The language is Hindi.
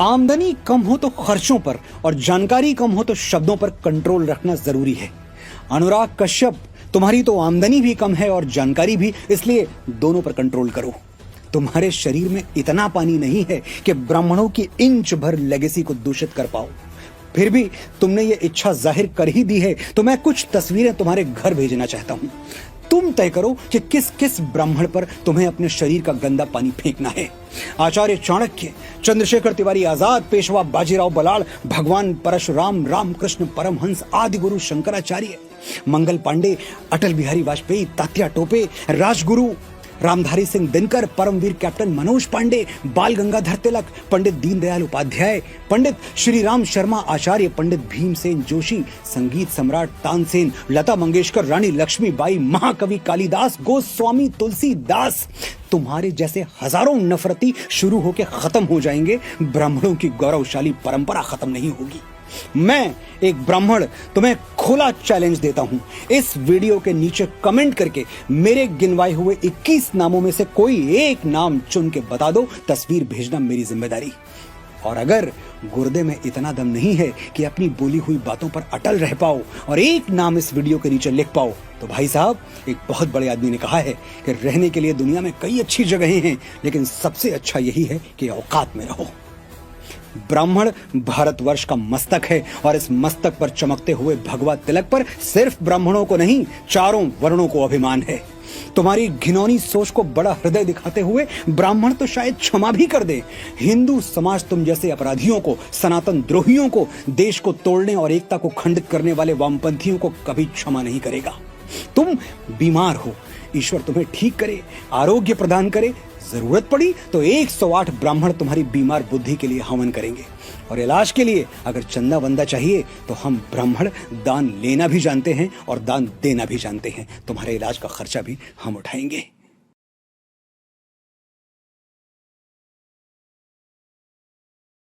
आमदनी कम हो तो खर्चों पर और जानकारी कम हो तो शब्दों पर कंट्रोल रखना जरूरी है। अनुराग कश्यप, तुम्हारी तो आमदनी भी कम है और जानकारी भी, इसलिए दोनों पर कंट्रोल करो। तुम्हारे शरीर में इतना पानी नहीं है कि ब्राह्मणों की इंच भर लेगेसी को दूषित कर पाओ। फिर भी तुमने ये इच्छा जाहिर कर ही दी है तो मैं कुछ तस्वीरें तुम्हारे घर भेजना चाहता हूं। तुम तय करो कि किस किस ब्राह्मण पर तुम्हें अपने शरीर का गंदा पानी फेंकना है। आचार्य चाणक्य, चंद्रशेखर तिवारी आजाद, पेशवा बाजीराव बलाल, भगवान परशुराम, रामकृष्ण परमहंस, आदि गुरु शंकराचार्य, मंगल पांडे, अटल बिहारी वाजपेयी, तात्या टोपे, राजगुरु रामधारी सिंह दिनकर, परमवीर कैप्टन मनोज पांडे, बाल गंगाधर तिलक, पंडित दीनदयाल उपाध्याय, पंडित श्री राम शर्मा आचार्य, पंडित भीमसेन जोशी, संगीत सम्राट तानसेन, लता मंगेशकर, रानी लक्ष्मीबाई, महाकवि कालिदास, गोस्वामी तुलसीदास। तुम्हारे जैसे हजारों नफरती शुरू होकर खत्म हो जाएंगे, ब्राह्मणों की गौरवशाली परंपरा खत्म नहीं होगी। मैं एक ब्राह्मण तुम्हें खुला चैलेंज देता हूं। इस वीडियो के नीचे कमेंट करके मेरे गिनवाए हुए 21 नामों में से कोई एक नाम चुन के बता दो। तस्वीर भेजना मेरी जिम्मेदारी। और अगर गुर्दे में इतना दम नहीं है कि अपनी बोली हुई बातों पर अटल रह पाओ और एक नाम इस वीडियो के नीचे लिख पाओ, तो भाई साहब, एक बहुत बड़े आदमी ने कहा है कि रहने के लिए दुनिया में कई अच्छी जगहें हैं, लेकिन सबसे अच्छा यही है कि औकात में रहो। ब्राह्मण भारतवर्ष का मस्तक है और इस मस्तक पर चमकते हुए भगवा तिलक पर सिर्फ ब्राह्मणों को नहीं, चारों वर्णों को अभिमान है। तुम्हारी घिनौनी सोच को बड़ा हृदय दिखाते हुए ब्राह्मण तो शायद क्षमा भी कर दे। हिंदू समाज तुम जैसे अपराधियों को, सनातन द्रोहियों को, देश को तोड़ने और एकता को खंडित करने वाले वामपंथियों को कभी क्षमा नहीं करेगा। तुम बीमार हो, ईश्वर तुम्हें ठीक करे, आरोग्य प्रदान करे। जरूरत पड़ी तो 108 ब्राह्मण तुम्हारी बीमार बुद्धि के लिए हवन करेंगे। और इलाज के लिए अगर चंदा वंदा चाहिए तो हम ब्राह्मण दान लेना भी जानते हैं और दान देना भी जानते हैं। तुम्हारे इलाज का खर्चा भी हम उठाएंगे।